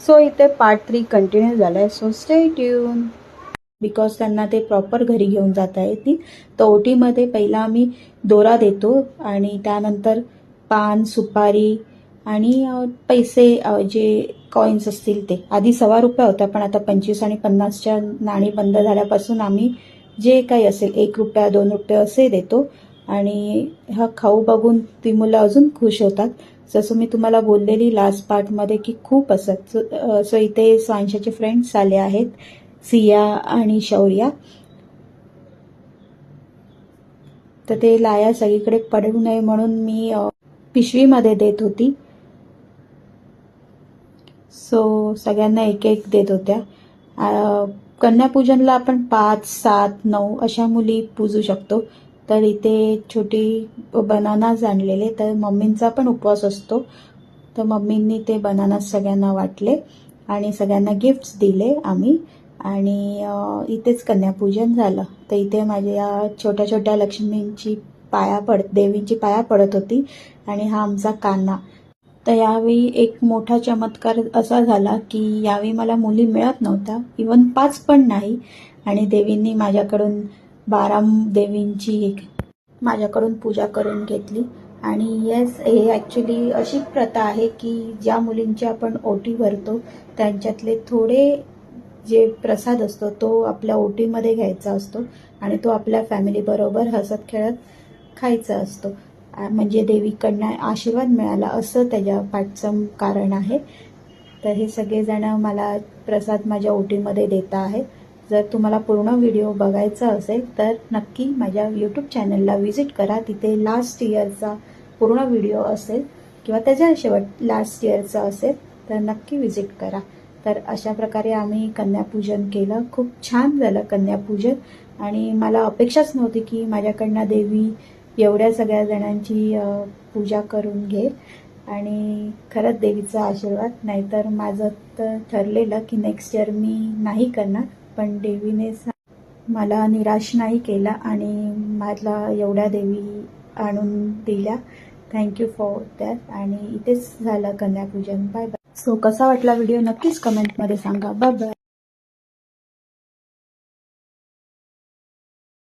So इथे part 3 continue झाला आहे. So stay tune. बिकॉज त्यांना ते प्रॉपर घरी घेऊन जाता येतील. तर ओटीमध्ये पहिला आम्ही दोरा देतो आणि त्यानंतर पान, सुपारी आणि पैसे, जे कॉईन्स असतील ते. आधी ₹1.25 होता, पण आता 25 आणि 50च्या नाणी बंद झाल्यापासून आम्ही जे काही असेल ₹1, ₹2 असे देतो. आणि हा खाऊ बघून ती मुलं अजून खुश होतात. जसं मी तुम्हाला बोललेली लास्ट पार्टमध्ये की खूप असत. सो इथे स्वांशाचे फ्रेंड्स आले आहेत, सिया आणि शौर्या. तर ते लाया सगळीकडे पडू नये म्हणून मी पिशवीमध्ये देत होती. सो सगळ्यांना एक एक देत होत्या. कन्यापूजनला आपण 5, 7, 9 अशा मुली पूजू शकतो. तर इथे छोटी बनानाज आणलेले. तर मम्मींचा पण उपवास असतो, तर मम्मींनी ते बनानाज सगळ्यांना वाटले आणि सगळ्यांना गिफ्ट्स दिले आम्ही. आणि इथेच कन्यापूजन झालं. तर इथे माझ्या छोट्या छोट्या लक्ष्मींची देवींची पाया पडत होती. आणि हा आमचा कान्हा. तर यावेळी एक मोठा चमत्कार असा झाला की यावेळी मला मुली मिळत नव्हत्या, इवन 5 पण नाही. आणि देवींनी माझ्याकडून 12 देवींची माझ्याकडून पूजा करून घेतली. आणि येस, हे ॲक्च्युली अशी प्रथा आहे की ज्या मुलींची आपण ओटी भरतो त्यांच्यातले थोडे जे प्रसाद असतो तो आपल्या ओटीमध्ये घ्यायचा असतो आणि तो आपल्या फॅमिलीबरोबर हसत खेळत खायचा असतो. म्हणजे देवीकडनं आशीर्वाद मिळाला असं त्याच्या पाठचं कारण आहे. तर हे सगळेजण मला प्रसाद माझ्या ओटीमध्ये देत आहेत. जर तुम्हाला पूर्ण व्हिडिओ बघायचा असेल तर नक्की माझ्या यूट्यूब चॅनलला व्हिजिट करा. तिथे लास्ट इयरचा पूर्ण व्हिडिओ असेल किंवा त्याच्या शेवट लास्ट इयरचा असेल तर नक्की व्हिजिट करा. तर अशा प्रकारे आम्ही कन्यापूजन केलं. खूप छान झालं कन्यापूजन. आणि मला अपेक्षाच नव्हती की माझ्याकडनं देवी एवढ्या सगळ्या जणांची पूजा करून घेईल. आणि खरंच देवीचा आशीर्वाद. नाहीतर माझं तर ठरलेलं की नेक्स्ट इयर मी नाही करणार, पण देवीने मला निराश नाही केला आणि मला एवढ्या देवी आणून दिल्या. Thank you for that. आणि इथेच झालं कन्यापूजन. Bye bye. सो कसा वाटला व्हिडिओ नक्कीच कमेंटमध्ये सांगा. Bye bye.